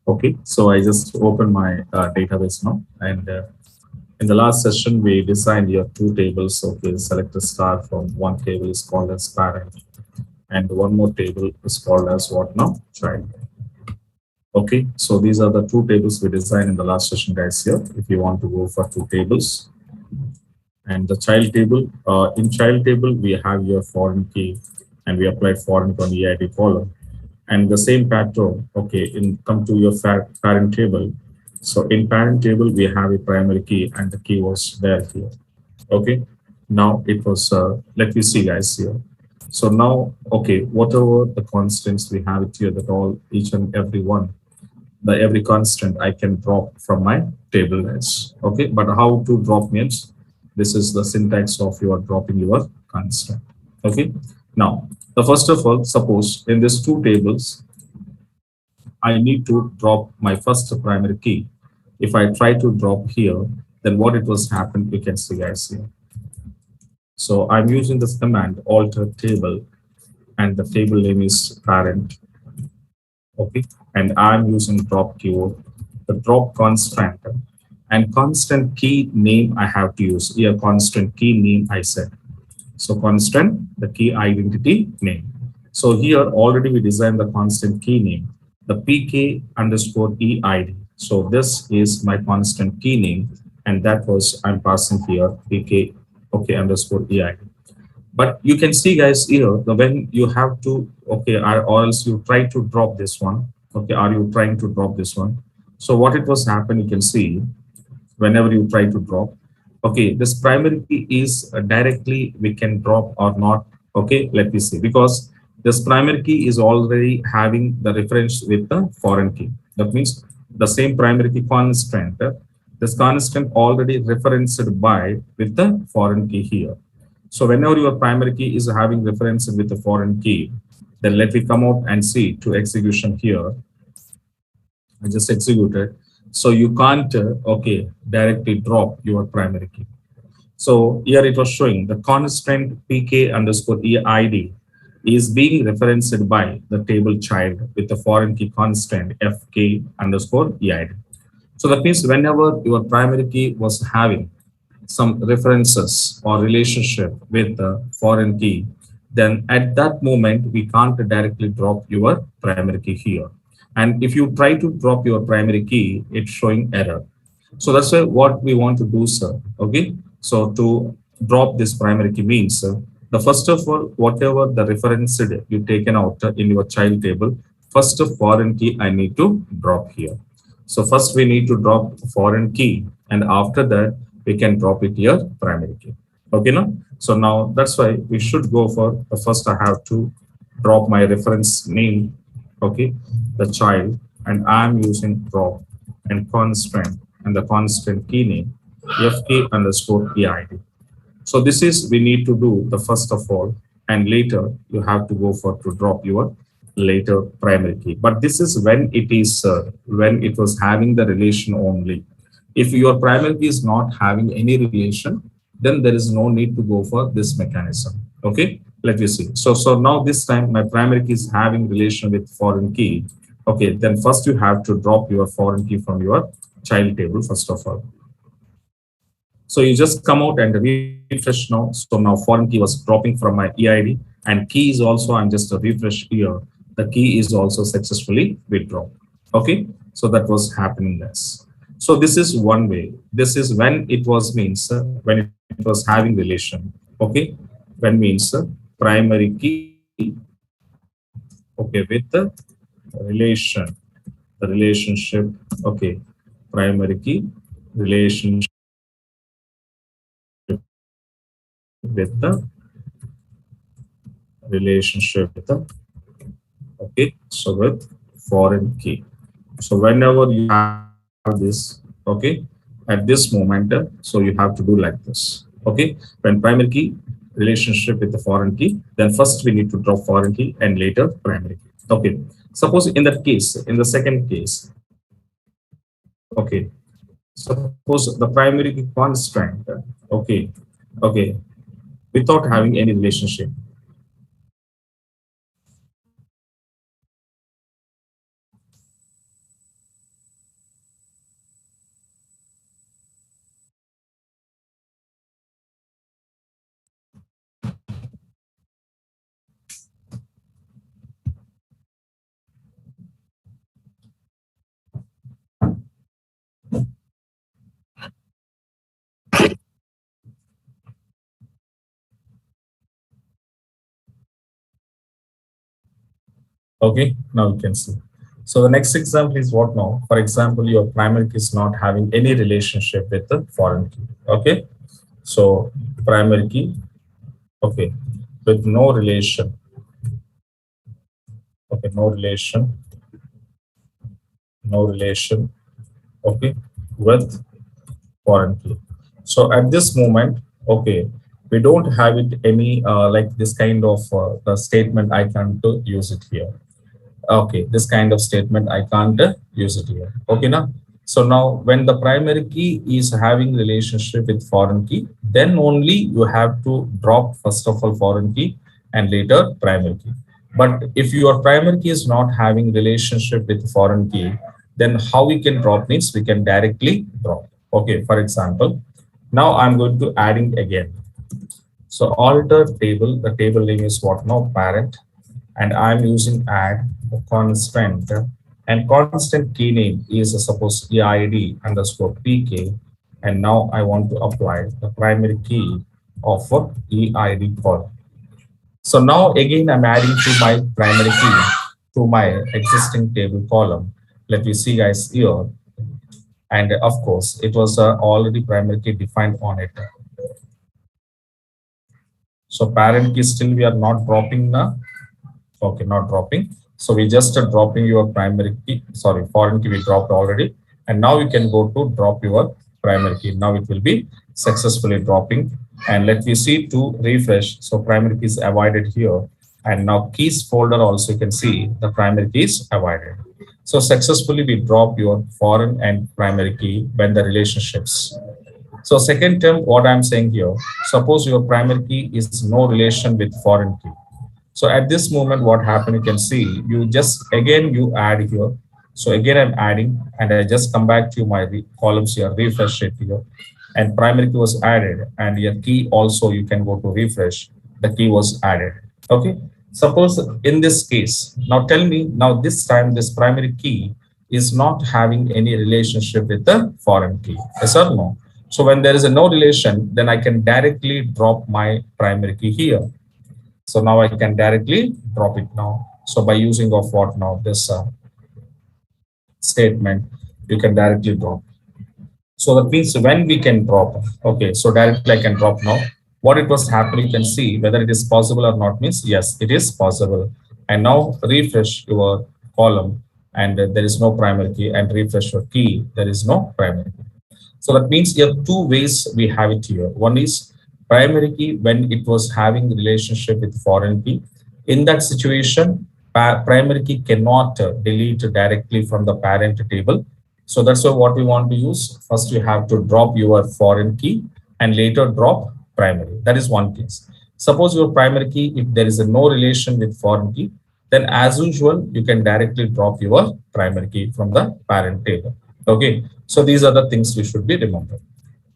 Okay, so I just open my database now, and in the last session we designed your two tables. Okay, select a star from one table is called as parent, and one more table is called as what now? Child. Okay, so these are the two tables we designed in the last session, guys. Here, if you want to go for two tables, and the child table, in child table we have your foreign key, and we applied foreign on the EID column. And the same pattern, okay, in come to your parent table. So in parent table we have a primary key, and the key was there here. Okay, now it was let me see, guys, here. So now, okay, whatever the constants we have it here, that all each and every one, the every constant I can drop from my table, guys. Okay, but how to drop means, this is the syntax of your dropping your constant. Okay, now the first of all, suppose in these two tables I need to drop my first primary key. If I try to drop here, then what it was happened, you can see, guys, here. So I'm using this command alter table, and the table name is parent. Okay, and I'm using drop keyword, the drop constant, and constant key name I have to use here. Constant key name I said. So constant, the key identity name. So here already we designed the constant key name, the pk underscore eid. So this is my constant key name, and that was I'm passing here pk okay underscore eid. But you can see, guys, here the when you have to, okay, or else you try to drop this one. Okay, are you trying to drop this one? So what it was happen, you can see whenever you try to drop. Okay, this primary key is directly we can drop or not. Okay, let me see, because this primary key is already having the reference with the foreign key. That means the same primary key constant, this constant already referenced by with the foreign key here. So whenever your primary key is having reference with the foreign key, then let me come out and see to execution here. I just executed. So you can't, okay, directly drop your primary key. So here it was showing the constant pk underscore eid is being referenced by the table child with the foreign key constant fk underscore eid. So that means whenever your primary key was having some references or relationship with the foreign key, then at that moment we can't directly drop your primary key here. And if you try to drop your primary key, it's showing error. So that's why what we want to do, sir. Okay. So to drop this primary key means, the first of all, whatever the reference you taken out in your child table, first foreign key I need to drop here. So first we need to drop foreign key, and after that we can drop it here primary key. Okay, now. So now that's why we should go for the first. I have to drop my reference name. Okay, the child, and I'm using drop and constant, and the constant key name fk underscore eid. So this is we need to do the first of all, and later you have to go for to drop your later primary key. But this is when it is when it was having the relation only. If your primary key is not having any relation, then there is no need to go for this mechanism. Okay, let me see. So now this time my primary key is having relation with foreign key. Okay, then first you have to drop your foreign key from your child table first of all. So you just come out and refresh now. So now foreign key was dropping from my EID, and key is also, I'm just a refresh here. The key is also successfully withdrawn. Okay, so that was happening this. So this is one way. This is when it was means when it was having relation. Okay, when means primary key. Okay, with the relation, the relationship. Okay, primary key relationship with the relationship with the, okay, so with foreign key. So whenever you have this, okay, at this moment, so you have to do like this. Okay, when primary key relationship with the foreign key, then first we need to drop foreign key and later primary key. Okay, suppose in that case, in the second case, okay, suppose the primary key constant, okay, okay, without having any relationship. Okay, now you can see. So the next example is what now? For example, your primary key is not having any relationship with the foreign key. Okay, so primary key, okay, with no relation, okay, no relation, okay, with foreign key. So at this moment, okay, we don't have it any like this kind of statement. I can't use it here. Okay, this kind of statement I can't use it here. Okay, now. So now when the primary key is having relationship with foreign key, then only you have to drop first of all foreign key and later primary key. But if your primary key is not having relationship with foreign key, then how we can drop means we can directly drop. Okay, for example, now I'm going to adding again. So alter table, the table name is what now? Parent. And I'm using add the constant and constant key name is suppose EID underscore PK. And now I want to apply the primary key of EID column. So now again I'm adding to my primary key to my existing table column. Let me see guys here. And of course, it was already primary key defined on it. So parent key still we are not dropping now. Okay, not dropping. So we just dropping your primary key. Sorry, foreign key we dropped already. And now you can go to drop your primary key. Now it will be successfully dropping. And let me see to refresh. So primary key is avoided here. And now keys folder also you can see the primary key is avoided. So successfully we drop your foreign and primary key when the relationships. So second term, what I'm saying here, suppose your primary key is no relation with foreign key. So at this moment, what happened, you can see, you just, again, you add here. So again, I'm adding, and I just come back to my columns here, refresh it here. And primary key was added, and your key also, you can go to refresh, the key was added. Okay. Suppose in this case, now tell me, now this time, this primary key is not having any relationship with the foreign key. Yes or no? So when there is a no relation, then I can directly drop my primary key here. So now I can directly drop it now. So by using of what now? This statement, you can directly drop. So that means when we can drop, okay, so directly I can drop now. What it was happening, you can see whether it is possible or not means yes, it is possible. And now refresh your column and there is no primary key and refresh your key, there is no primary key. So that means there are two ways we have it here. One is primary key when it was having relationship with foreign key. In that situation, primary key cannot delete directly from the parent table. So that's why what we want to use. First, you have to drop your foreign key and later drop primary. That is one case. Suppose your primary key, if there is a no relation with foreign key, then as usual, you can directly drop your primary key from the parent table. Okay. So these are the things we should be remembered.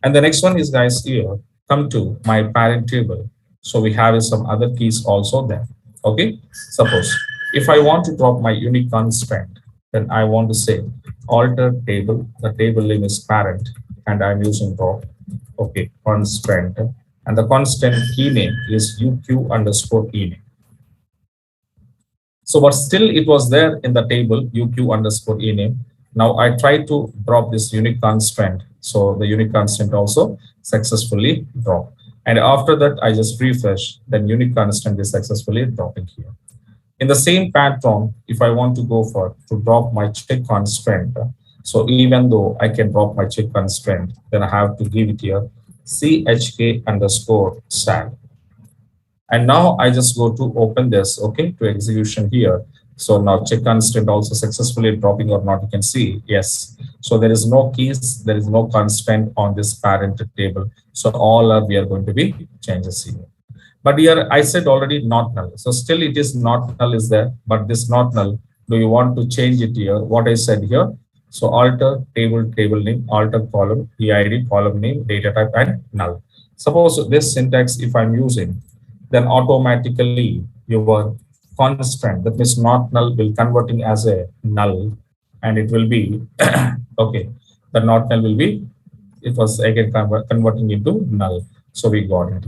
And the next one is guys here, come to my parent table. So we have some other keys also there. Okay. Suppose if I want to drop my unique constraint, then I want to say alter table. The table name is parent and I'm using drop. Okay. Constraint. And the constant key name is UQ underscore e name. So, but still it was there in the table UQ underscore e name. Now I try to drop this unique constraint. So the unique constant also successfully dropped. And after that, I just refresh, then unique constant is successfully dropping here. In the same pattern, if I want to go for to drop my check constraint, so even though I can drop my check constraint, then I have to give it here chk underscore stat. And now I just go to open this, okay, to execution here. So now check constraint also successfully dropping or not, you can see, yes. So there is no keys, there is no constraint on this parent table. So all are, we are going to be changes here. But here I said already not null. So still it is not null is there, but this not null, do you want to change it here? What I said here. So alter table name, alter column, PID, column name, data type and null. Suppose this syntax, if I'm using, then automatically your constant, that means not null, will converting as a null, and it will be okay. The not null will be, it was again converting into null. So we got it.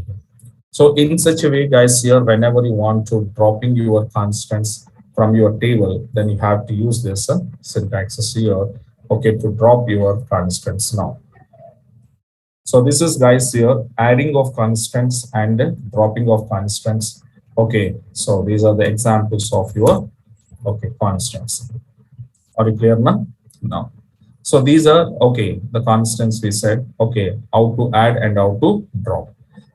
So in such a way, guys, here whenever you want to dropping your constants, from your table, then you have to use this syntaxes here, okay, to drop your constants now. So this is guys here, adding of constants and dropping of constants. Okay, so these are the examples of your, okay, constants. Are you clear now? Now. So these are, okay, the constants we said, okay, how to add and how to drop.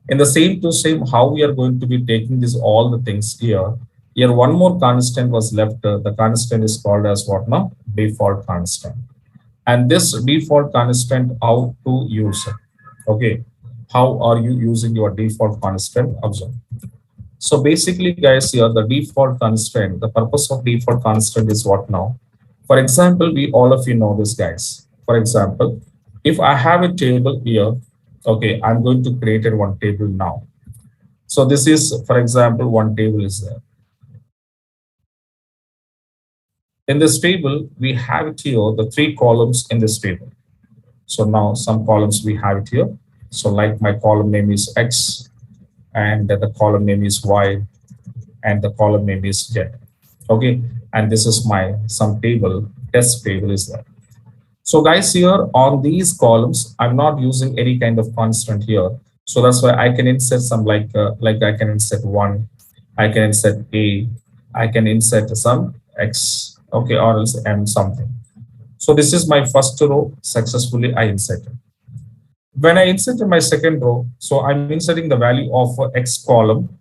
In the same to same, how we are going to be taking this, all the things here. Here, one more constant was left. The constant is called as what now? Default constant. And this default constant, how to use it? Okay, how are you using your default constant? Observe. So basically, guys, here the default constant, the purpose of default constant is what now? For example, we all of you know this, guys. For example, if I have a table here, okay, I'm going to create a one table now. So this is, for example, one table is there. In this table, we have it here, the three columns in this table. So now some columns we have it here. So like my column name is X, and the column name is Y, and the column name is Z. Okay, and this is my some table, test table is there. So guys, here on these columns, I'm not using any kind of constant here. So that's why I can insert some like I can insert one, I can insert a, I can insert some X, okay, or else M something. So this is my first row, successfully I inserted. When I insert my second row, so I'm inserting the value of X column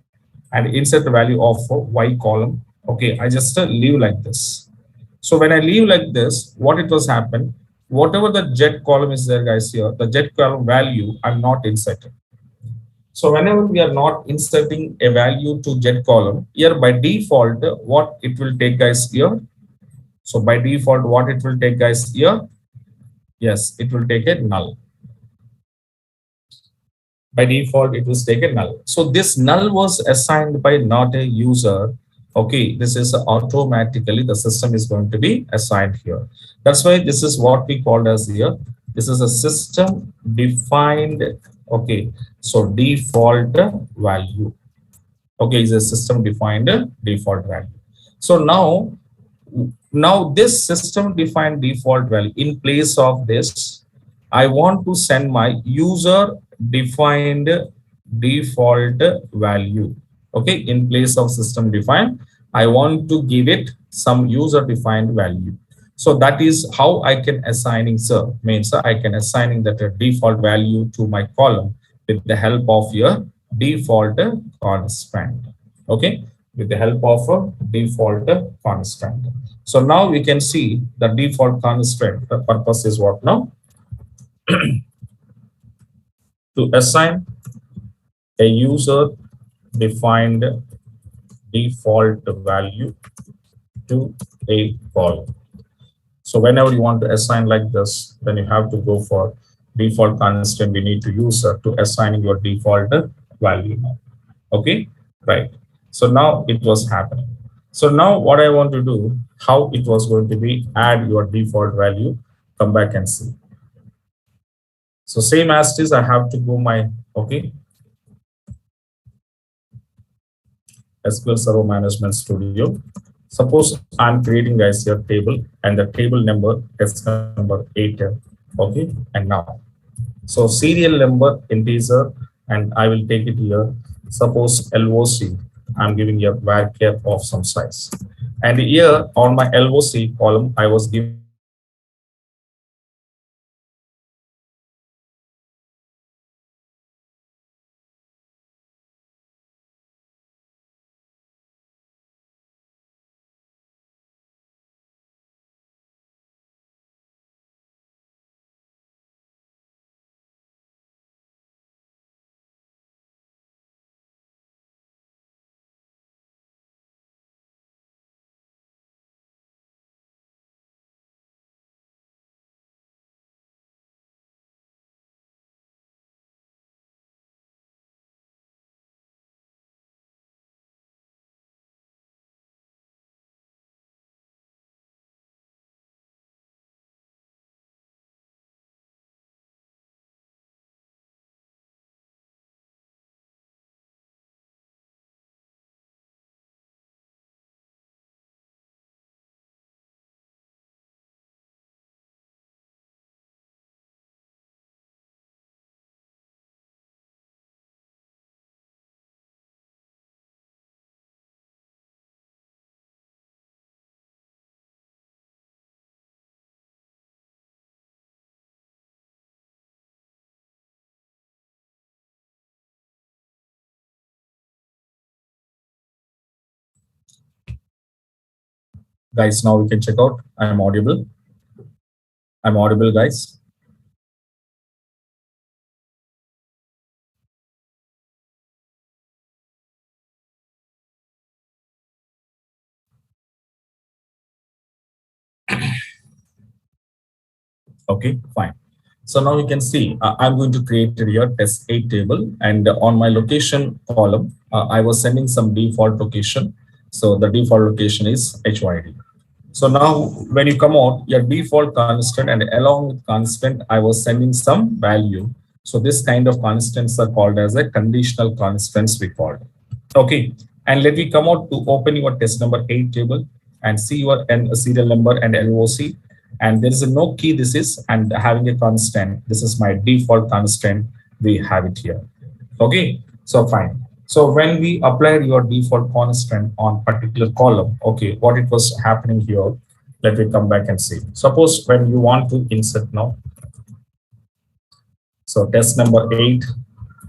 and insert the value of Y column. Okay, I just leave like this. So when I leave like this, what it was happen, whatever the jet column is there, guys, here, the jet column value, I'm not inserting. So whenever we are not inserting a value to jet column, here by default, what it will take, guys, here. So by default, what it will take, guys, here. Yes, it will take a null. By default it was taken null. So this null was assigned by not a user. Okay, this is automatically the system is going to be assigned here. That's why this is what we called as here, this is a system defined, okay, so default value. Okay, is a system defined default value. So now this system defined default value, in place of this, I want to send my user defined default value. Okay, in place of system defined, I want to give it some user defined value. So that is how I can assigning, sir, means I can assigning that a default value to my column with the help of your default constant. Okay, with the help of a default constant. So now we can see the default constant. The purpose is what now? To assign a user defined default value to a column. So whenever you want to assign like this, then you have to go for default constant. We need to use to assigning your default value now. Okay, right. So now it was happening. So now what I want to do, how it was going to be add your default value, come back and see. So same as this, I have to go my, okay, SQL Server Management Studio. Suppose I'm creating guys here table and the table number is number 8. Okay, and now, so serial number integer, and I will take it here. Suppose LOC, I'm giving a varchar of some size. And here on my LOC column, I was giving Guys, now we can check out. I'm audible. I'm audible, guys. Okay, fine. So now you can see I'm going to create here test 8 table, and on my location column, I was sending some default location. So the default location is HYD. So now when you come out, your default constant, and along with constant, I was sending some value. So this kind of constants are called as a conditional constants we called. Okay. And let me come out to open your test number 8 table and see your serial number and LOC. And there is a no key this is, and having a constant. This is my default constant. We have it here. Okay. So fine. So when we apply your default constant on particular column, okay, what it was happening here, let me come back and see. Suppose when you want to insert now, so test number 8,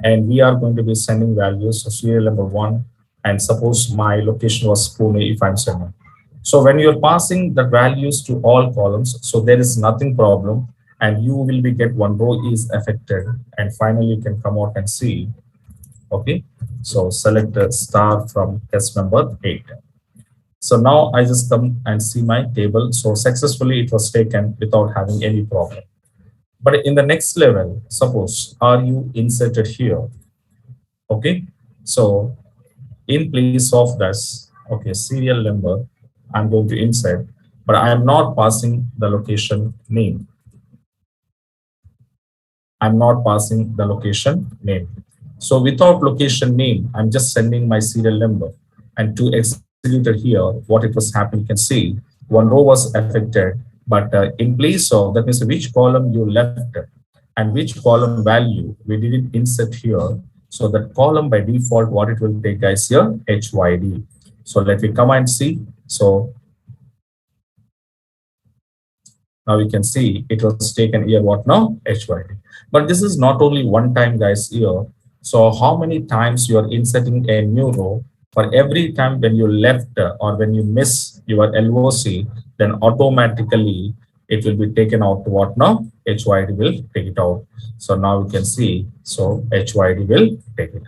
and we are going to be sending values. So serial number 1, and suppose my location was Pune if I'm sending. So when you're passing the values to all columns, so there is nothing problem, and you will be get one row is affected, and finally you can come out and see. Okay, so select a star from test number 8. So now I just come and see my table. So successfully it was taken without having any problem. But in the next level, suppose are you inserted here? Okay, so in place of this, okay, serial number, I'm going to insert, but I am not passing the location name. I'm not passing the location name. So without location name, I'm just sending my serial number. And to execute it here, what it was happening, you can see one row was affected, but in place of, that means which column you left and which column value we didn't insert here. So that column by default, what it will take guys here, HYD. So let me come and see. So now you can see it was taken here what now? HYD. But this is not only one time guys here. So how many times you are inserting a new row? For every time when you left or when you miss your LOC, then automatically it will be taken out to what now? HYD will take it out. So now you can see, so HYD will take it.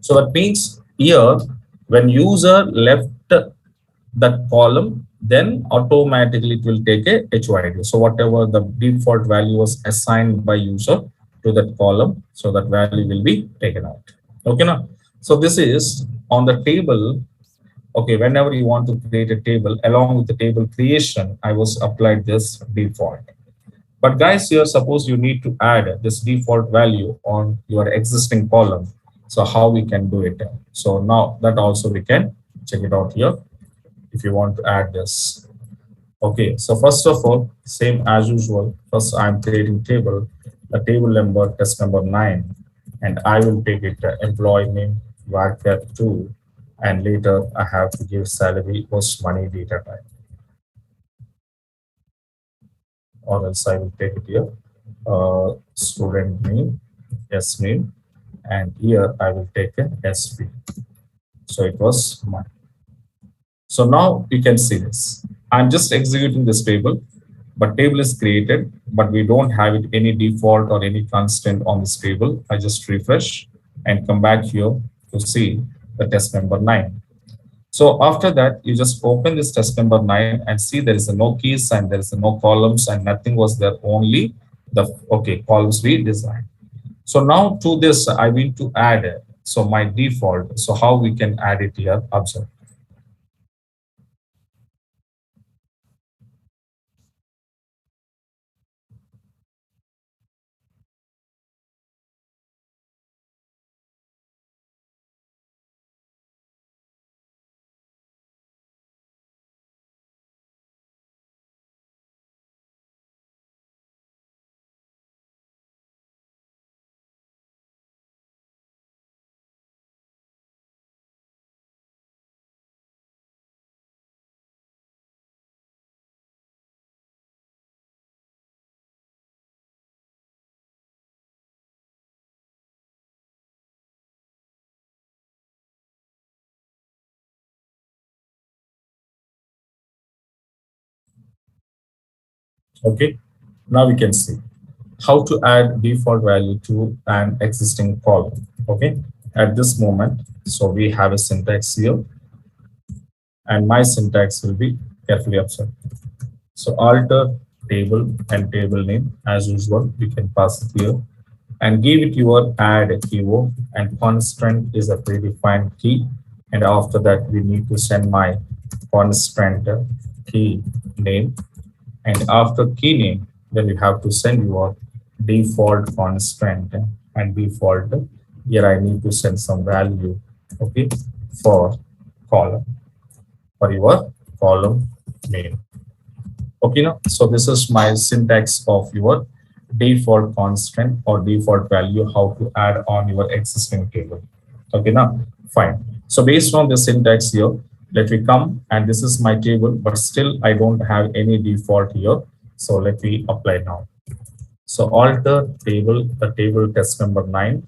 So that means here when user left that column, then automatically it will take a HYD. So whatever the default value was assigned by user to that column, so that value will be taken out. Okay, now. So this is on the table. Okay, whenever you want to create a table, along with the table creation, I was applied this default. But guys, here suppose you need to add this default value on your existing column. So how we can do it? So now that also we can check it out here if you want to add this. Okay, so first of all, same as usual. First, I'm creating table, the table number, test number 9, and I will take it employee name, varchar 2, and later I have to give salary post money data type, or else I will take it here, student name, yes name, and here I will take an SP. So it was mine. So now you can see this. I'm just executing this table, but table is created, but we don't have it any default or any constant on this table. I just refresh and come back here to see the test number 9. So after that, you just open this test number 9 and see there is a no keys and there is a no columns and nothing was there, only the okay columns we designed. So now to this, I need to add so my default. So how we can add it here? Observe. Okay, now we can see how to add default value to an existing column. Okay, at this moment, so we have a syntax here, and my syntax will be carefully observed. So alter table and table name as usual. We can pass it here and give it your add keyword, and constraint is a predefined key. And after that, we need to send my constraint key name, and after key name, then you have to send your default constraint and default. Here I need to send some value, okay, for column, for your column name. Okay, now, so this is my syntax of your default constraint or default value, how to add on your existing table. Okay, now, fine. So based on the syntax here, let me come, and this is my table, but still I don't have any default here. So let me apply now. So alter table, the table test number 9,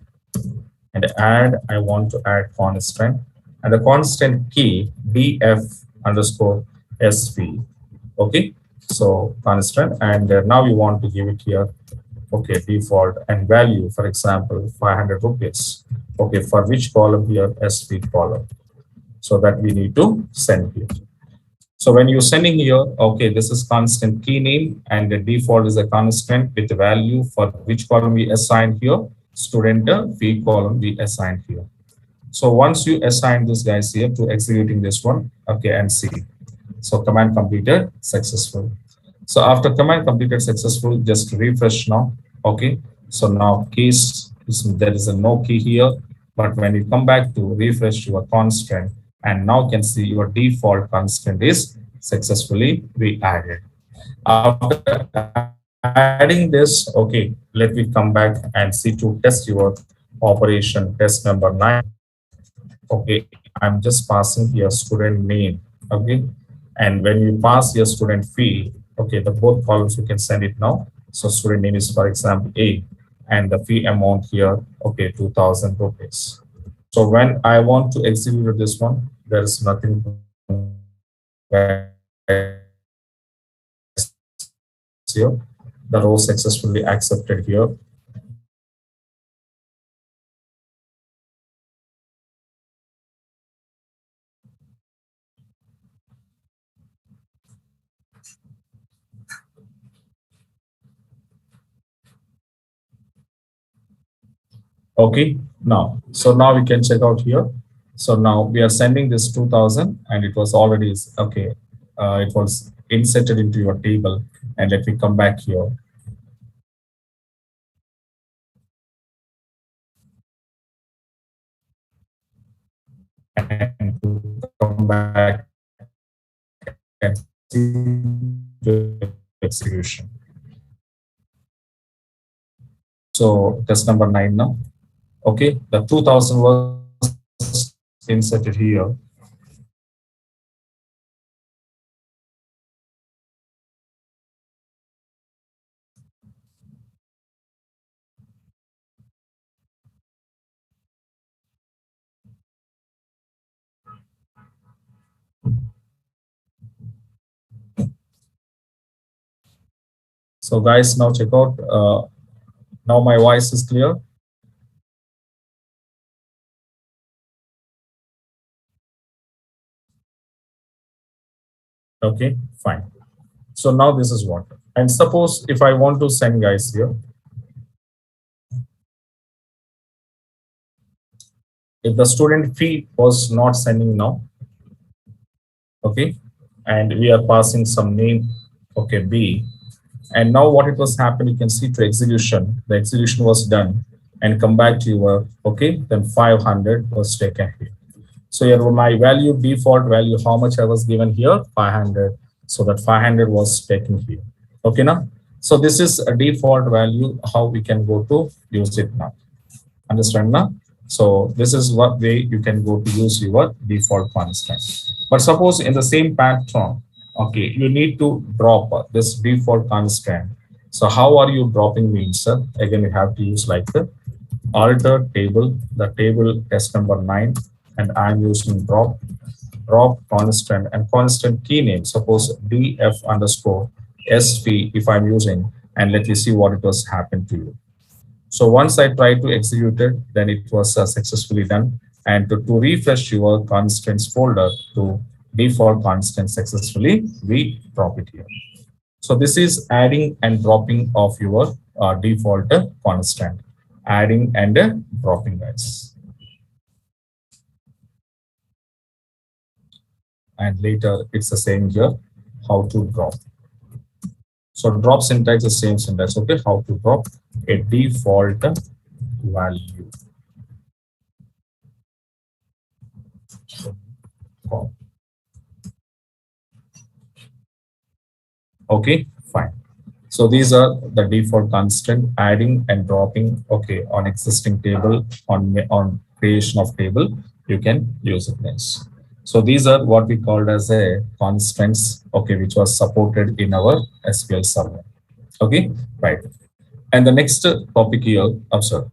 and add, I want to add constant, and the constant key df underscore sv. Okay, so constant, and now we want to give it here, okay, default and value, for example, 500 rupees. Okay, for which column here? sv column. So that we need to send here. So when you're sending here, okay, this is constant key name, and the default is a constant with the value for which column we assign here, student fee column we assign here. So once you assign this guys here to executing this one, okay, and see. So command completed successful. So after command completed successful, just refresh now. Okay. So now case there is a no key here, but when you come back to refresh your constant, and now can see your default constant is successfully we added. After adding this, okay, let me come back and see to test your operation test number 9. Okay, I'm just passing your student name. Okay, and when you pass your student fee, okay, the both columns you can send it now. So student name is, for example, A, and the fee amount here, okay, 2000 rupees. So when I want to execute this one, there is nothing here. The row successfully accepted here. Okay, now, so now we can check out here. So now we are sending this 2000, and it was already, okay, it was inserted into your table. And let me come back here. And to come back and see the execution. So test number 9 now. Okay, the 2000 was inserted here. So guys, now check out. Now my voice is clear. Okay, fine. So now this is what. And suppose if I want to send guys here, if the student fee was not sending now, okay, and we are passing some name, okay, B, and now what it was happened, you can see to execution, the execution was done, and come back to your, okay, then 500 was taken here. So here my value, default value, how much I was given here, 500. So that 500 was taken here. Okay, now. So this is a default value, how we can go to use it now. Understand now? So this is what way you can go to use your default constant. But suppose in the same pattern, okay, you need to drop this default constant. So how are you dropping means? Again, you have to use like the alter table, the table test number 9, and I'm using drop constant and constant key name. Suppose df underscore SV if I'm using, and let me see what it was happened to you. So once I tried to execute it, then it was successfully done. And to refresh your constants folder to default constant successfully, we drop it here. So this is adding and dropping of your default constant, adding and dropping, guys. And later it's the same here, how to drop. So drop syntax is same syntax. Okay, how to drop a default value. Okay, fine. So these are the default constant, adding and dropping. Okay, on existing table, on creation of table, you can use it next. So these are what we called as a constants. Okay, which was supported in our SQL server. Okay, right. And the next topic here, I'm sorry,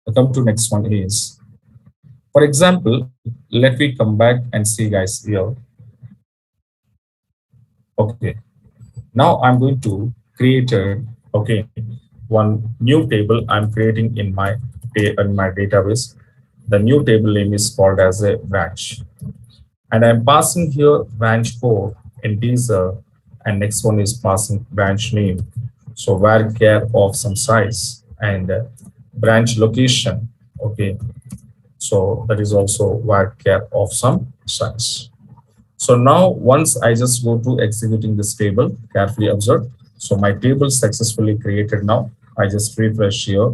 I come to next one is, for example, let me come back and see, guys, here. Okay, now I'm going to create a, okay, one new table I'm creating in my database. The new table name is called as a branch, and I'm passing here branch code in teaser, and next one is passing branch name. So varchar of some size and branch location. Okay, so that is also varchar of some size. So now once I just go to executing this table, carefully observe. So my table successfully created now. I just refresh here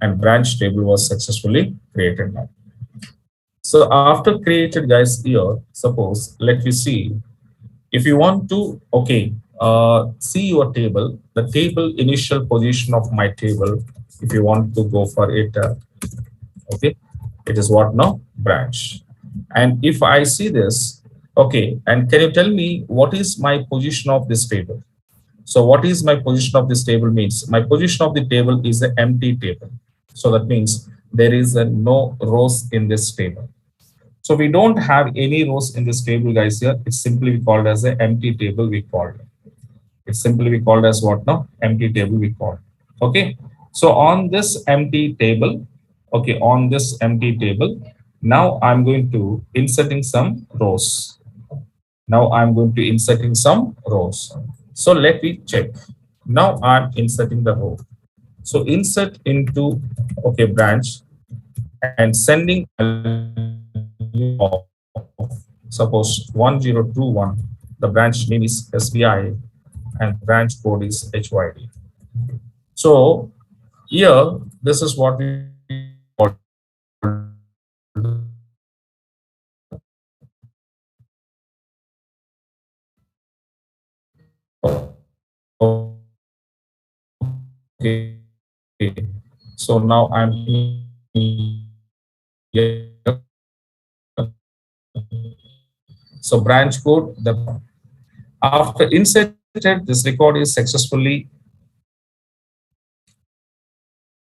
and branch table was successfully created now. So after created, guys, here, suppose, let me see, if you want to, okay, see your table, the table initial position of my table, if you want to go for it, okay, it is what now? Branch. And if I see this, okay, and can you tell me what is my position of this table? So what is my position of this table means my position of the table is an empty table. So that means there is no rows in this table. So we don't have any rows in this table, guys. Here it's simply called as an empty table. We called it's simply we called as what now? Empty table we call. Okay. So on this empty table, okay, on this empty table, now I'm going to inserting some rows. Now I'm going to inserting some rows. So let me check. Now I'm inserting the row. So insert into, okay, branch and sending a value of suppose 1021. The branch name is SBI and branch code is HYD. So here, this is what we okay. So now I'm so branch code the after inserted this record is successfully.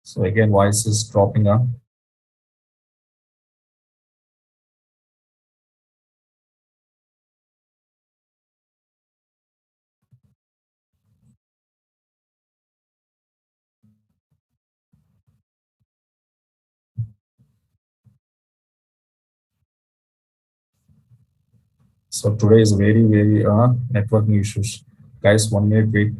So again, voice is dropping out. So today is very networking issues. Guys, 1 minute wait.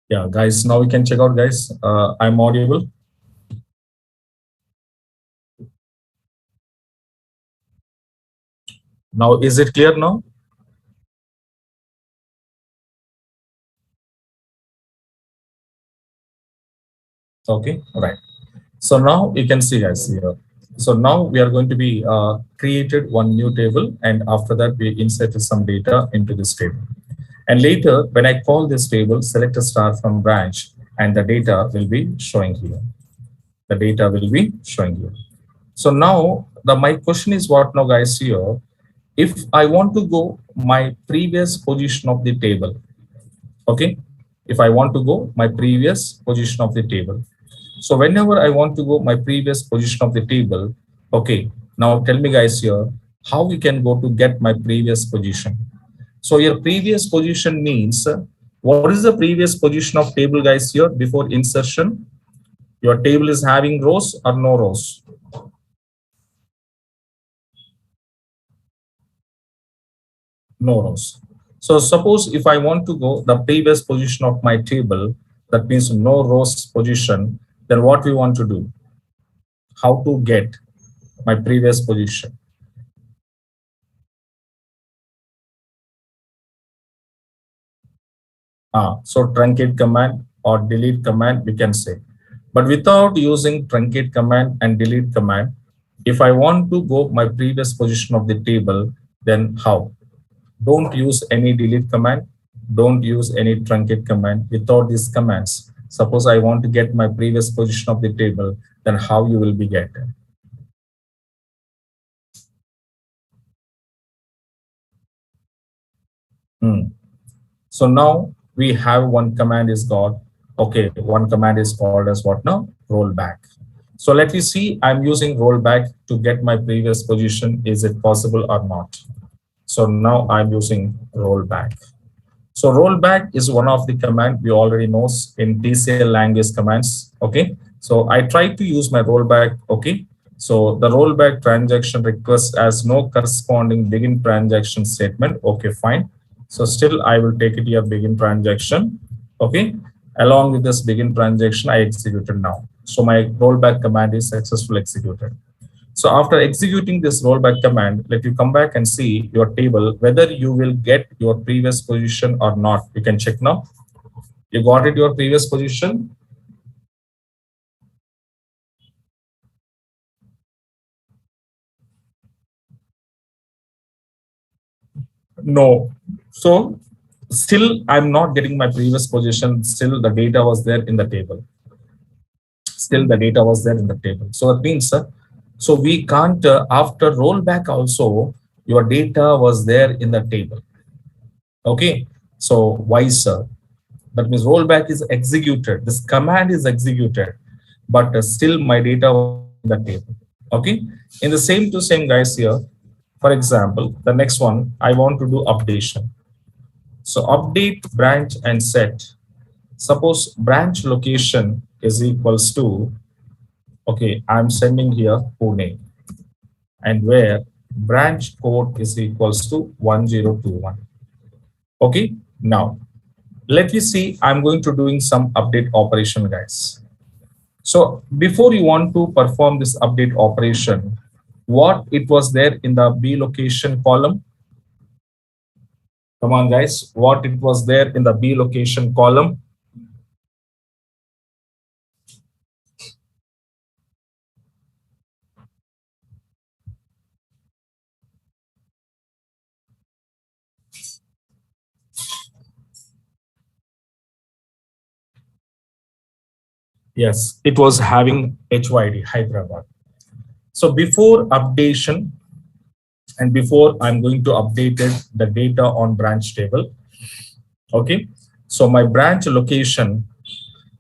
Yeah, guys, now we can check out, guys. I'm audible. Now, is it clear now? Okay, all right. So now you can see, guys, here. So now we are going to be created one new table, and after that we inserted some data into this table. And later, when I call this table, select a star from branch, and the data will be showing here. The data will be showing here. So now my question is what now, guys, here. If I want to go my previous position of the table, okay, if I want to go my previous position of the table. So whenever I want to go my previous position of the table, okay, now tell me, guys, here, how we can go to get my previous position. So your previous position means, what is the previous position of table, guys, here before insertion? Your table is having rows or no rows? No rows. So suppose if I want to go the previous position of my table, that means no rows position, then what we want to do? How to get my previous position? So truncate command or delete command we can say. But without using truncate command and delete command, if I want to go my previous position of the table, then how? Don't use any delete command. Don't use any truncate command. Without these commands, suppose I want to get my previous position of the table, then how you will be getting? Hmm. So now we have one command is got, okay, one command is called as what now? Rollback. So let me see, I'm using rollback to get my previous position. Is it possible or not? So now I'm using rollback. So rollback is one of the command we already know in TCL language commands. Okay. So I try to use my rollback. Okay. So the rollback transaction request has no corresponding begin transaction statement. Okay, fine. So still I will take it here begin transaction. Okay. Along with this begin transaction, I executed now. So my rollback command is successfully executed. So after executing this rollback command, let you come back and see your table, whether you will get your previous position or not. You can check now. You got it, your previous position? No. So still, I'm not getting my previous position. Still, the data was there in the table. Still, the data was there in the table. So that means, so we can't, after rollback also, your data was there in the table. Okay. So why, sir? That means rollback is executed. This command is executed, but still my data was in the table. Okay. In the same to same, guys, here, for example, the next one, I want to do updation. So update branch and set. Suppose branch location is equals to, okay, I'm sending here Pune, and where branch code is equals to 1021. Okay. Now, let me see, I'm going to doing some update operation, guys. So before you want to perform this update operation, what it was there in the B location column? Come on, guys. What it was there in the B location column? Yes, it was having HYD, Hyderabad. So before updation and before I'm going to update it, the data on branch table. Okay. So my branch location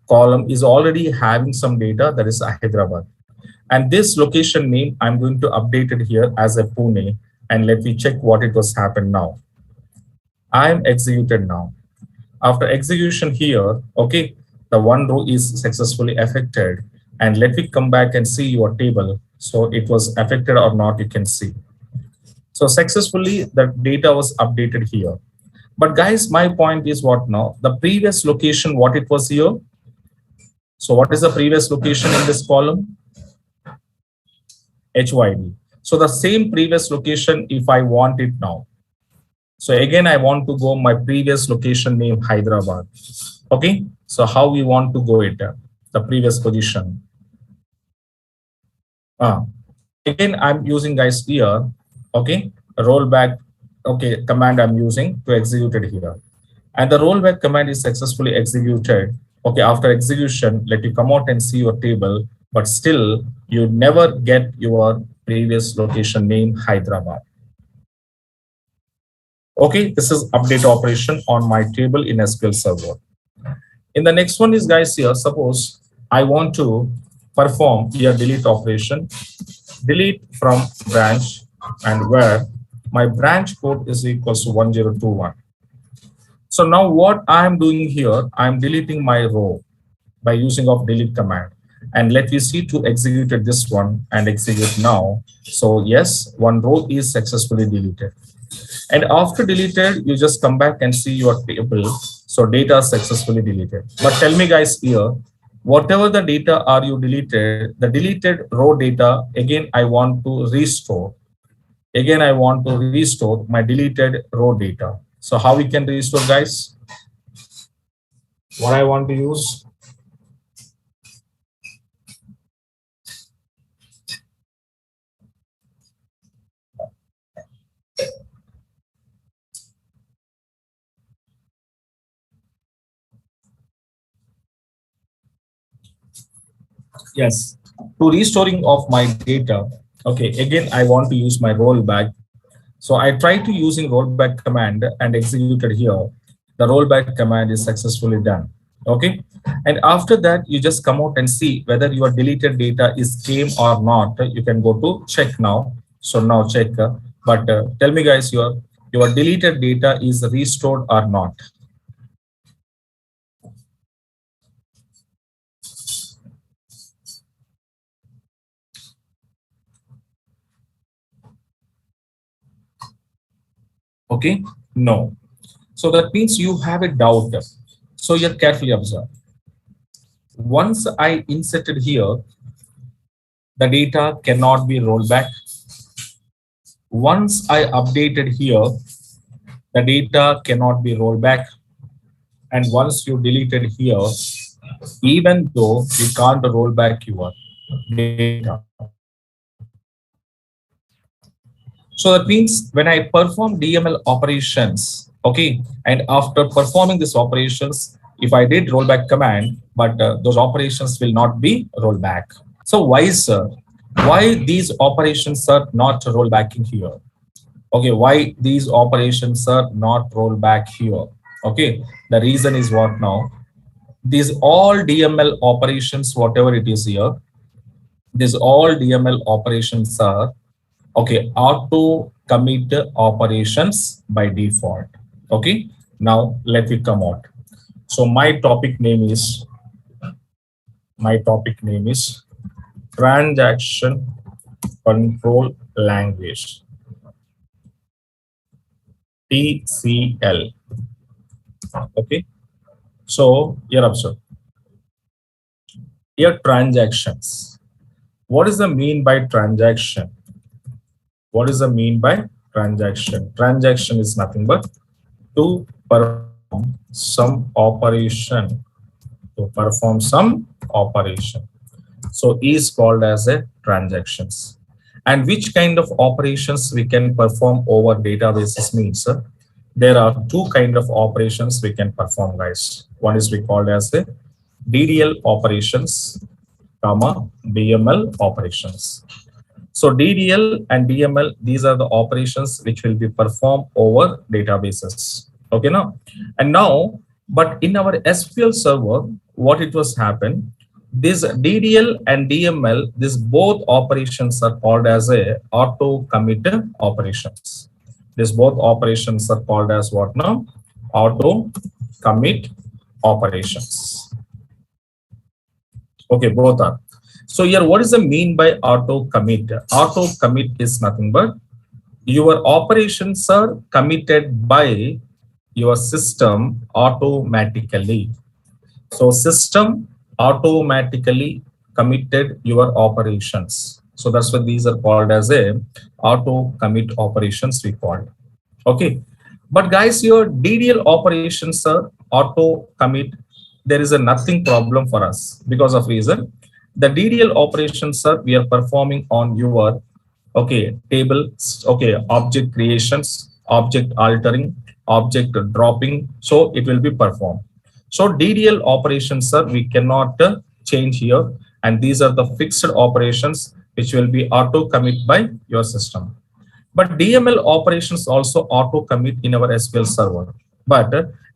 column is already having some data that is Hyderabad. And this location name, I'm going to update it here as a Pune. And let me check what it was happened now. I'm executed now. After execution here, okay, the one row is successfully affected. And let me come back and see your table. So it was affected or not, you can see. So successfully the data was updated here. But guys, my point is what now? The previous location, what it was here. So what is the previous location in this column? HYD. So the same previous location, if I want it now. So again, I want to go my previous location name Hyderabad. Okay. So how we want to go it? The previous position. So again, I'm using guys here. Okay. Rollback. Okay. Command I'm using to execute it here. And the rollback command is successfully executed. Okay, after execution, let you come out and see your table, but still you never get your previous location name Hyderabad. Okay, this is update operation on my table in SQL Server. In the next one is guys here, suppose I want to perform here delete operation, delete from branch and where my branch code is equals to 1021. So now what I am doing here, I am deleting my row by using of delete command. And let me see to execute this one and execute now. So yes, one row is successfully deleted. And after deleted, you just come back and see your table. So data successfully deleted. But tell me guys here, whatever the data are you deleted, the deleted row data, again, I want to restore. Again, I want to restore my deleted row data. So how we can restore guys? What I want to use? Yes, to restoring of my data. Okay, again, I want to use my rollback. So I try to using rollback command and executed here. The rollback command is successfully done. Okay, and after that, you just come out and see whether your deleted data is came or not. You can go to check now. So now check. But tell me guys, your deleted data is restored or not. Okay, no. So that means you have a doubt. So you carefully observe. Once I inserted here, the data cannot be rolled back. Once I updated here, the data cannot be rolled back. And once you deleted here, even though you can't roll back your data. So that means when I perform DML operations, okay, and after performing these operations, if I did rollback command, but those operations will not be rolled back. So why, sir? Why these operations are not rolled back in here? Okay, why these operations are not rolled back here? Okay, the reason is what now? These all DML operations, whatever it is here, these all DML operations are okay, auto commit operations by default. Okay, now let it come out. So my topic name is transaction control language, TCL. Okay, so here observe. Here transactions. What is the mean by transaction? What is the mean by transaction? Transaction is nothing but to perform some operation. To perform some operation. So is called as a transactions. And which kind of operations we can perform over databases means there are two kind of operations we can perform, guys. One is we called as a DDL operations, comma DML operations. So DDL and DML, these are the operations which will be performed over databases. Okay, now, and now, but in our SQL server, what it was happen, this DDL and DML, this both operations are called as a auto commit operations. This both operations are called as what now? Auto commit operations. Okay, both are. So here, what is the mean by auto commit? Auto commit is nothing but your operations are committed by your system automatically. So system automatically committed your operations. So that's why these are called as a auto commit operations we called. Okay. But guys, your DDL operations are auto commit. There is a nothing problem for us because of reason. The DDL operations are we are performing on your okay table, okay, object creations, object altering, object dropping. So it will be performed. So DDL operations, sir, we cannot change here. And these are the fixed operations which will be auto commit by your system. But DML operations also auto commit in our SQL server. But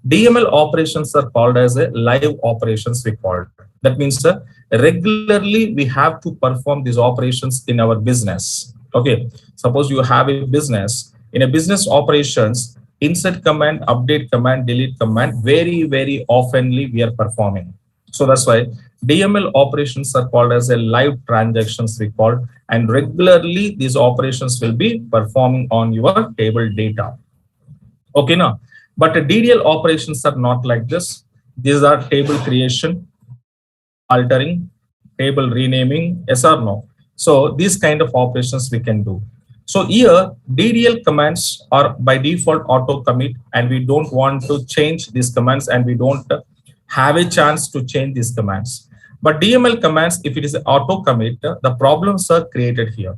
DML operations are called as a live operations we called. That means regularly we have to perform these operations in our business. Okay. Suppose you have a business. In a business operations, insert command, update command, delete command, very oftenly we are performing. So that's why DML operations are called as a live transactions we call, and regularly these operations will be performing on your table data. Okay, now, but the DDL operations are not like this. These are table creation, table altering, table renaming, yes or no. So these kind of operations we can do. So here DDL commands are by default auto commit, and we don't want to change these commands, and we don't have a chance to change these commands. But DML commands, if it is auto commit, the problems are created here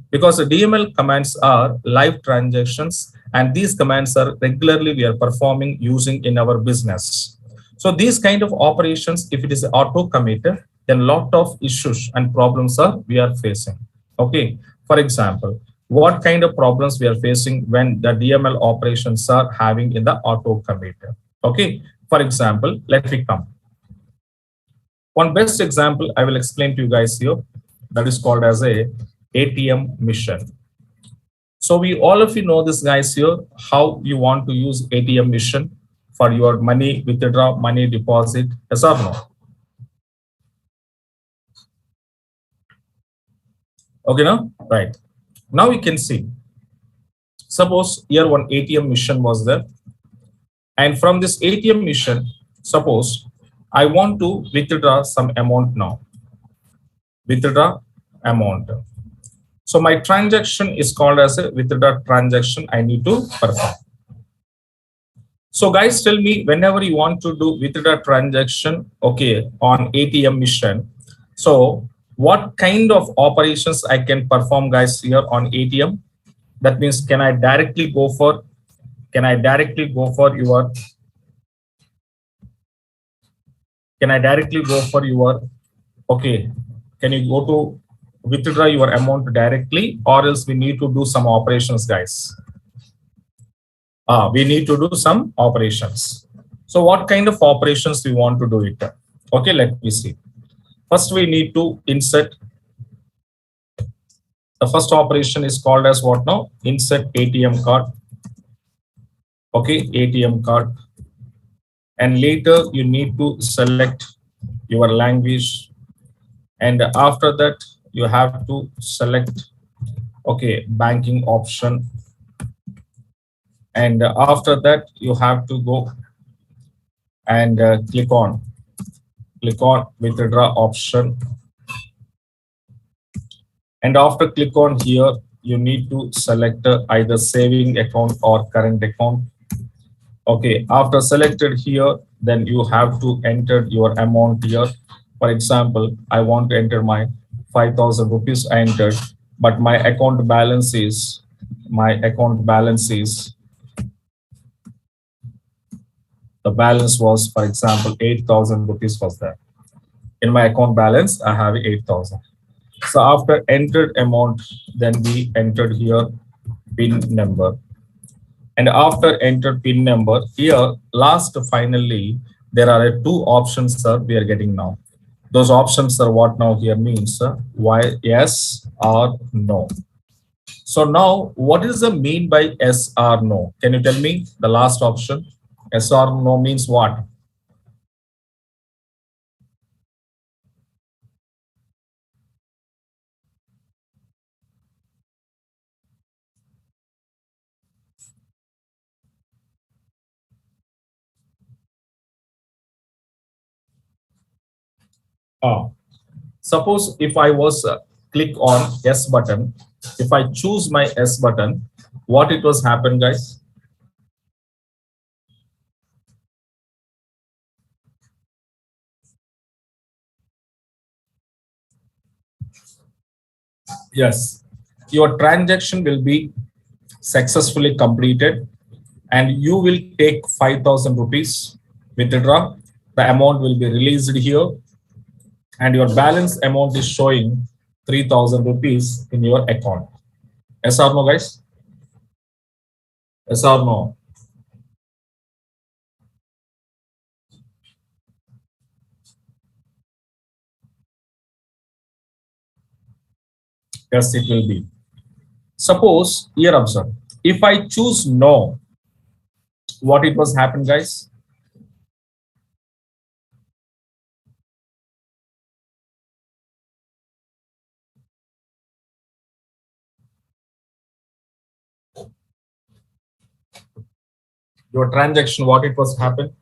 because the DML commands are live transactions, and these commands are regularly we are performing using in our business. So these kind of operations, if it is auto committed, then lot of issues and problems are we are facing. Okay. For example, what kind of problems we are facing when the DML operations are having in the auto commit? Okay. For example, let me come. One best example I will explain to you guys here, that is called as a ATM mission. So we all of you know this guys here, how you want to use ATM mission for your money withdraw, money deposit, yes or no? Okay, now, right. Now we can see, suppose here one ATM mission was there. And from this ATM mission, suppose I want to withdraw some amount now, withdraw amount. So my transaction is called as a withdraw transaction I need to perform. So guys, tell me whenever you want to do withdraw transaction, okay, on ATM mission. So what kind of operations I can perform, guys, here on ATM? That means can I directly go for your, can I directly go for your, okay, can you go to withdraw your amount directly, or else we need to do some operations, guys? We need to do some operations. So what kind of operations we want to do it? Okay, let me see. First, we need to insert. The first operation is called as what now? Insert ATM card. Okay, ATM card. And later you need to select your language. And after that, you have to select, okay, banking option. And after that, you have to go and click on withdraw option. And after click on here, you need to select either saving account or current account. Okay, after selected here, then you have to enter your amount here. For example, I want to enter my 5,000 rupees I entered, but my account balance is, the balance was, for example, 8,000 rupees was there. In my account balance, I have 8,000. So after entered amount, then we entered here PIN number. And after enter PIN number, here last finally, there are two options, sir, we are getting now. Those options are what now here means, why yes or no. So now what is the mean by yes or no? Can you tell me the last option? Yes or no means what? Ah, suppose if I was click on S button, if I choose my S button, what it was happen, guys? Yes, your transaction will be successfully completed, and you will take 5,000 rupees withdraw. The amount will be released here, and your balance amount is showing 3,000 rupees in your account. Yes or no, guys? Yes or no? Yes, it will be. Suppose here observe. If I choose no, what it was happen, guys? Your transaction, what it was happen?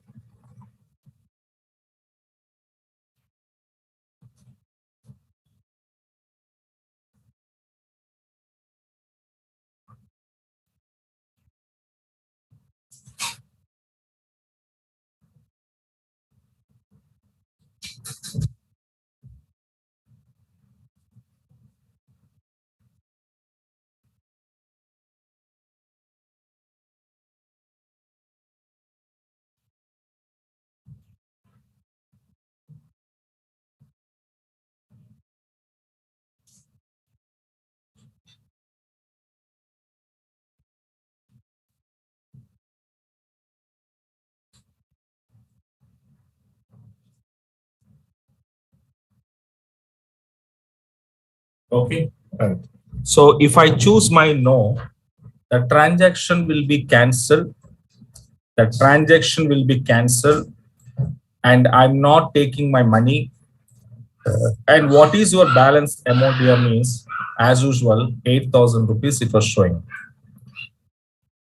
Okay. Right. So if I choose my no, the transaction will be cancelled. The transaction will be cancelled, and I'm not taking my money. And what is your balance amount here means, as usual, 8,000 rupees it was showing.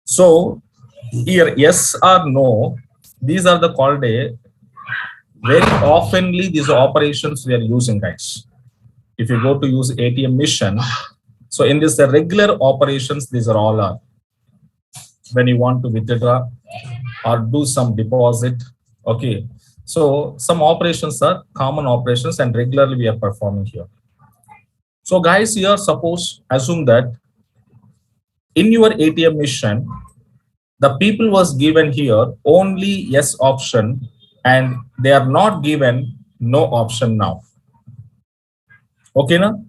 So here, yes or no, these are the called a very oftenly these operations we are using, guys. If you go to use ATM machine, so in this the regular operations, these are all are when you want to withdraw or do some deposit. Okay. So some operations are common operations and regularly we are performing here. So guys, here suppose assume that in your ATM machine, the people was given here only yes option and they are not given no option now. Okay, now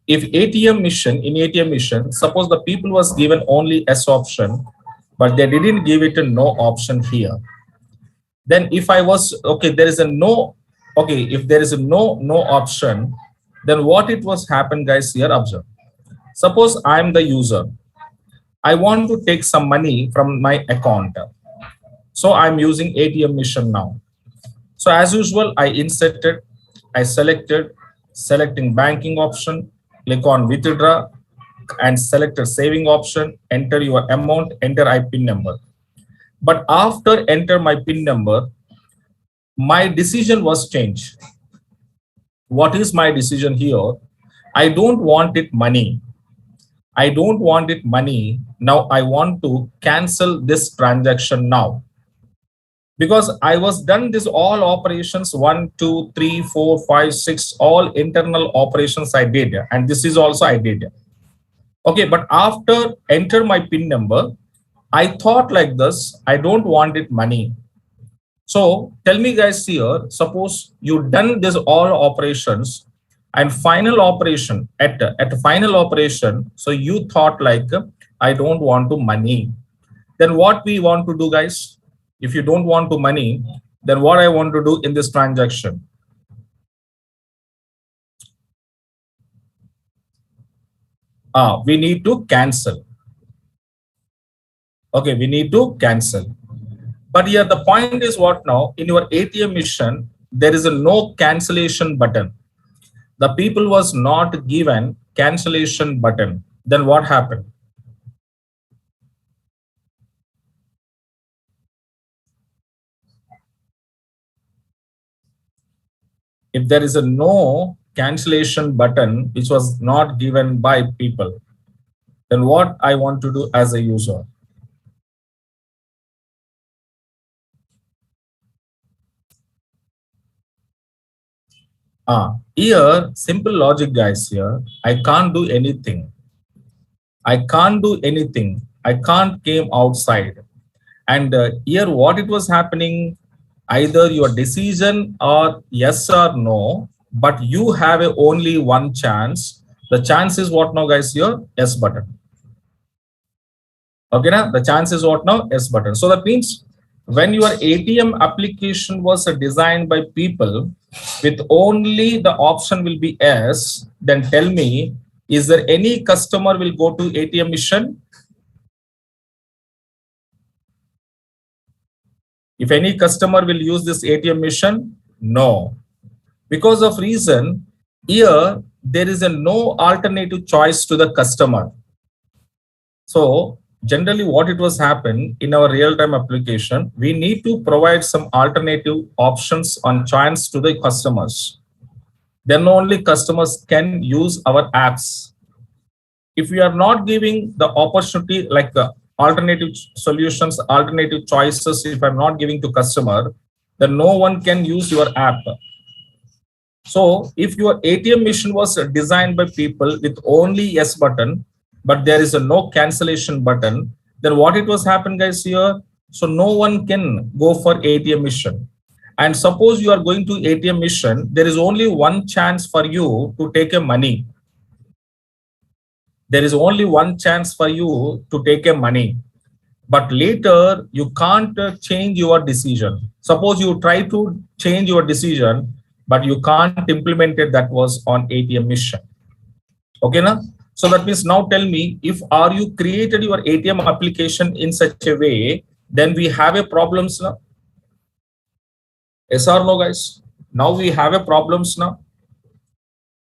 if ATM mission in ATM mission, suppose the people was given only S option, but they didn't give it a no option here. Then if I was okay, there is a no, okay, if there is a no option, then what it was happen, guys, here observe. Suppose I'm the user. I want to take some money from my account. So I'm using ATM mission now. So as usual, I inserted, I selecting banking option, click on withdraw and select a saving option, enter your amount, enter IPIN number. But after enter my PIN number, my decision was changed. What is my decision here? I don't want it money. I don't want it money. Now I want to cancel this transaction now. Because I was done this all operations 1, 2, 3, 4, 5, 6 all internal operations I did, and this is also I did. Okay, but after enter my PIN number, I thought like this, I don't want it money. So tell me guys here, suppose you done this all operations and final operation at final operation, so you thought like I don't want to money. Then what we want to do, guys? If you don't want to money, then what I want to do in this transaction? We need to cancel. Okay, we need to cancel. But here the point is what now? In your ATM mission, there is a no cancellation button. The people was not given cancellation button. Then what happened? If there is a no cancellation button which was not given by people, then what I want to do as a user? Here, simple logic, guys. Here, I can't do anything. I can't do anything. I can't came outside. And here, what it was happening, either your decision or yes or no, but you have a only one chance. The chance is what now, guys? Here, yes button. Okay, now the chance is what now? Yes button. So that means when your ATM application was designed by people with only the option will be yes, then tell me, is there any customer will go to ATM mission? If any customer will use this ATM mission? No. Because of reason, here there is a no alternative choice to the customer. So generally what it was happen in our real-time application, we need to provide some alternative options on choice to the customers. Then only customers can use our apps. If we are not giving the opportunity like alternative solutions, alternative choices, if I'm not giving to customer, then no one can use your app. So if your ATM machine was designed by people with only yes button, but there is a no cancellation button, then what it was happen, guys, here? So no one can go for ATM machine. And suppose you are going to ATM machine, there is only one chance for you to take a money. There is only one chance for you to take a money. But later you can't change your decision. Suppose you try to change your decision, but you can't implement it. That was on ATM mission. Okay, now? So that means now tell me, if are you created your ATM application in such a way, then we have a problems now. Yes or no, guys? Now we have a problems now.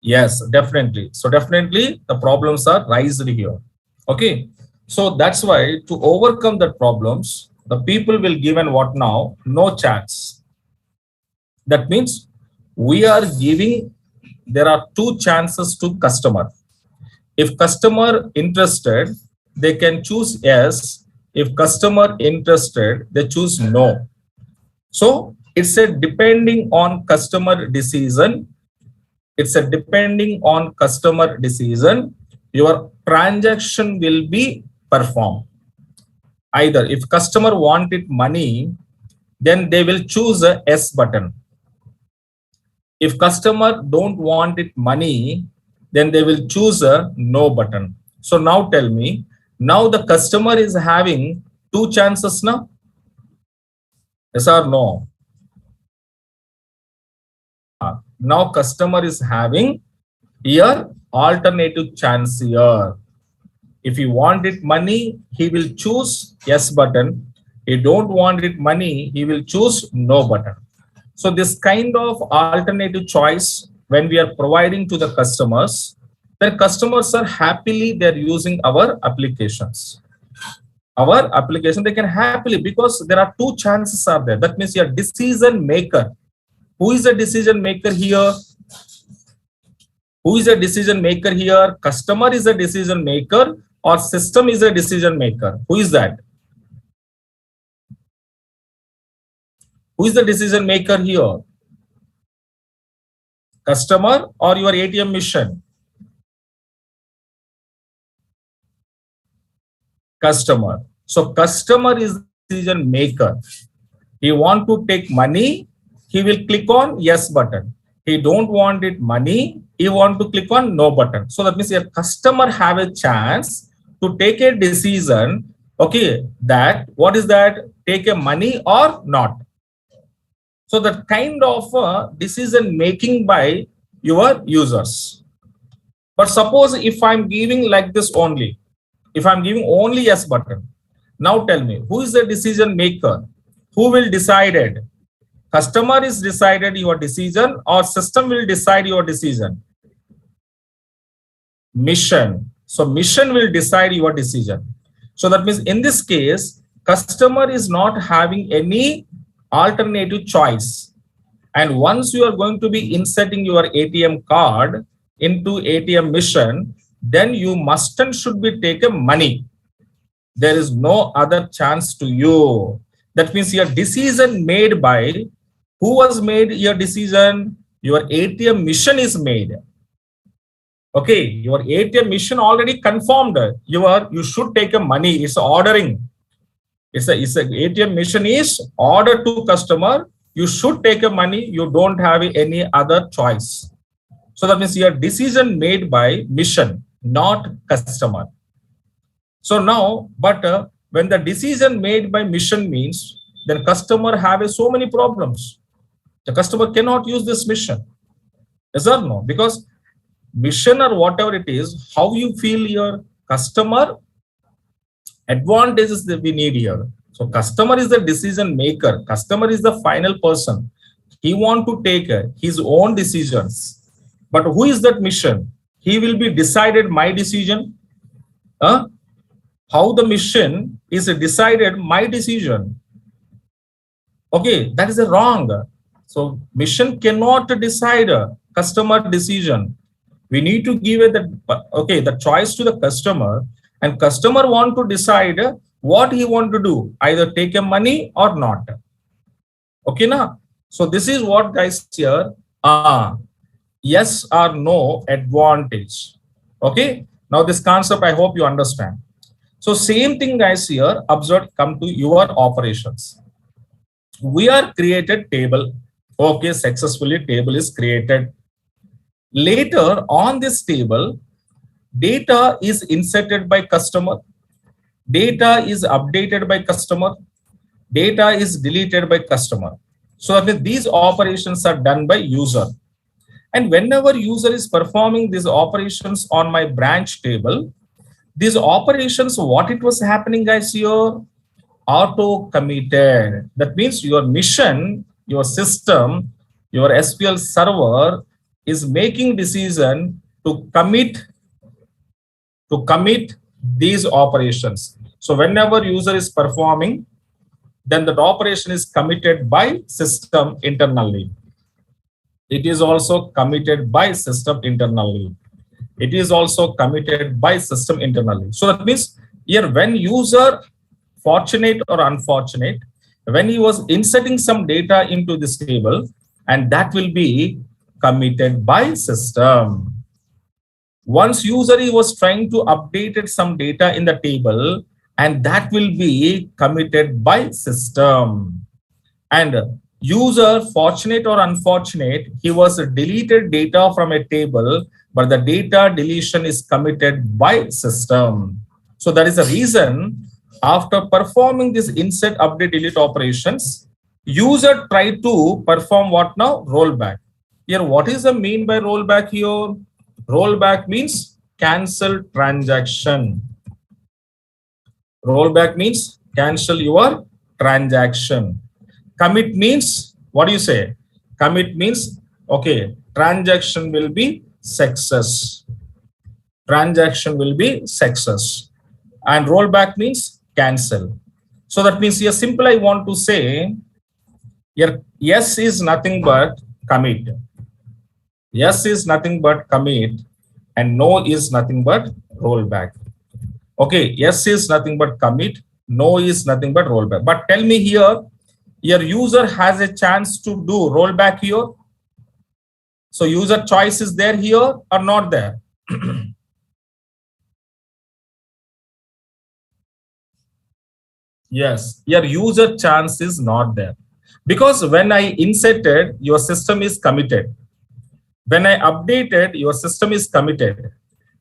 Yes, definitely. So definitely the problems are raised here. Okay. So that's why to overcome the problems, the people will given what now? No chance. That means we are giving, there are two chances to customer. If customer interested, they can choose yes. If customer interested, they choose no. So it's a depending on customer decision. It's a depending on customer decision. Your transaction will be performed. Either if customer wanted money, then they will choose a yes button. If customer don't want it money, then they will choose a no button. So now tell me, now the customer is having two chances now? Yes or no? Now customer is having here alternative chance here. If he want it money, he will choose yes button. He don't want it money, he will choose no button. So this kind of alternative choice, when we are providing to the customers, then customers are happily they're using our applications. Our application, they can happily, because there are two chances are there. That means your decision maker. Who is the decision maker here? Who is a decision maker here? Customer is a decision maker or system is a decision maker? Who is that? Who is the decision maker here? Customer or your ATM mission? Customer. So customer is the decision maker. He want to take money, he will click on yes button. He don't want it money, he want to click on no button. So that means your customer have a chance to take a decision. Okay, that what is that? Take a money or not. So that kind of decision making by your users. But suppose if I'm giving like this only, if I'm giving only yes button, now tell me, who is the decision maker? Who will decide it? Customer is decided your decision or system will decide your decision? Mission. So mission will decide your decision. So that means in this case, customer is not having any alternative choice. And once you are going to be inserting your ATM card into ATM machine, then you must and should be taken money. There is no other chance to you. That means your decision made by who was made your decision? Your ATM machine is made. Okay, your ATM machine already confirmed you should take a money. It's ordering. It's a ATM machine is order to customer. You should take a money. You don't have any other choice. So that means your decision made by mission, not customer. So now, but when the decision made by mission means, then customer have so many problems. The customer cannot use this mission. Yes or no? Because mission or whatever it is, how you feel your customer advantages that we need here. So customer is the decision maker. Customer is the final person. He want to take his own decisions. But who is that mission? He will be decided my decision. How the mission is decided my decision. Okay, that is wrong. So mission cannot decide customer decision. We need to give it the choice to the customer, and customer want to decide what he want to do, either take a money or not. Okay, now. So this is what guys here. Yes or no advantage. Okay. Now this concept I hope you understand. So same thing guys here. Observe. Come to your operations. We are created table. Okay, successfully table is created. Later on this table, data is inserted by customer. Data is updated by customer. Data is deleted by customer. So that these operations are done by user. And whenever user is performing these operations on my branch table, these operations, what it was happening guys here? Auto committed. That means your mission, your system, your SQL server is making decision to commit these operations. So whenever user is performing, then that operation is committed by system internally. It is also committed by system internally. It is also committed by system internally. So that means here when user, fortunate or unfortunate, when he was inserting some data into this table, and that will be committed by system. Once user was trying to update some data in the table, and that will be committed by system. And user, fortunate or unfortunate, he was deleted data from a table, but the data deletion is committed by system. So that is the reason after performing this insert, update, delete operations, user tried to perform what now? Rollback. Here, what is the mean by rollback here? Rollback means cancel transaction. Rollback means cancel your transaction. Commit means, what do you say? Commit means, okay, transaction will be success. Transaction will be success. And rollback means cancel. So that means here simple I want to say, here yes is nothing but commit. Yes is nothing but commit, and no is nothing but rollback. Okay, yes is nothing but commit, no is nothing but rollback. But tell me here, your user has a chance to do rollback here. So user choice is there here or not there? Yes, your user chance is not there. Because when I inserted, your system is committed. When I updated, your system is committed.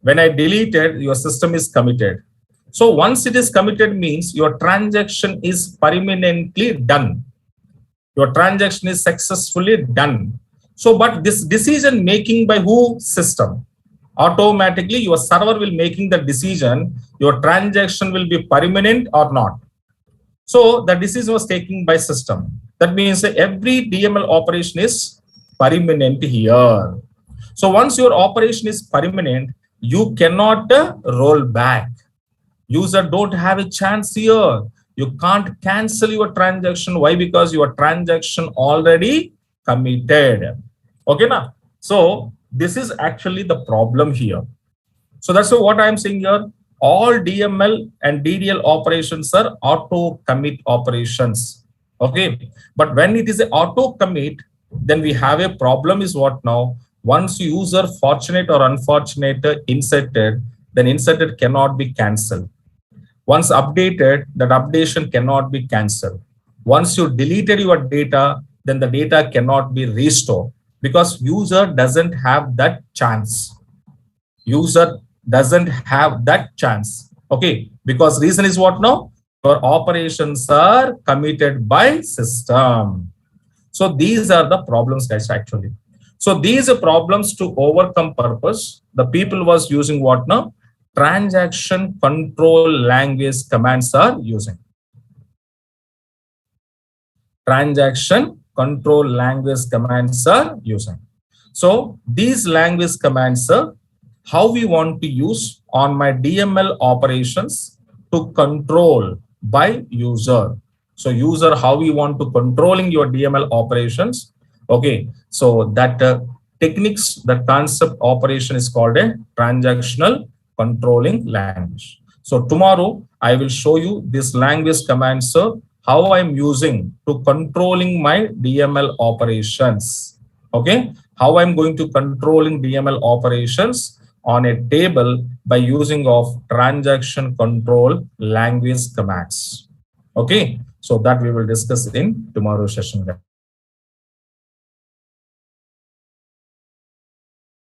When I deleted, your system is committed. So once it is committed means your transaction is permanently done. Your transaction is successfully done. So, but this decision making by who? System. Automatically your server will making the decision, your transaction will be permanent or not. So the decision was taken by system. That means every DML operation is permanent here. So once your operation is permanent, you cannot roll back. User don't have a chance here. You can't cancel your transaction. Why? Because your transaction already committed. Okay, now. So this is actually the problem here. So that's what I'm saying here. All DML and DDL operations are auto commit operations. Okay. But when it is an auto commit, then we have a problem is what now? Once user fortunate or unfortunate inserted, then inserted cannot be cancelled. Once updated, that updation cannot be cancelled. Once you deleted your data, then the data cannot be restored because user doesn't have that chance. User doesn't have that chance. Okay, because reason is what now? Your operations are committed by system. So these are the problems, guys, actually. So these are problems to overcome purpose. The people was using what now? Transaction control language commands are using. Transaction control language commands are using. So these language commands are how we want to use on my DML operations to control by user. So user, how we want to controlling your DML operations. Okay, so that techniques, the concept operation is called a transactional controlling language. So tomorrow I will show you this language commands, how I'm using to controlling my DML operations. Okay, how I'm going to controlling DML operations on a table by using of transaction control language commands. Okay, so that we will discuss in tomorrow's session.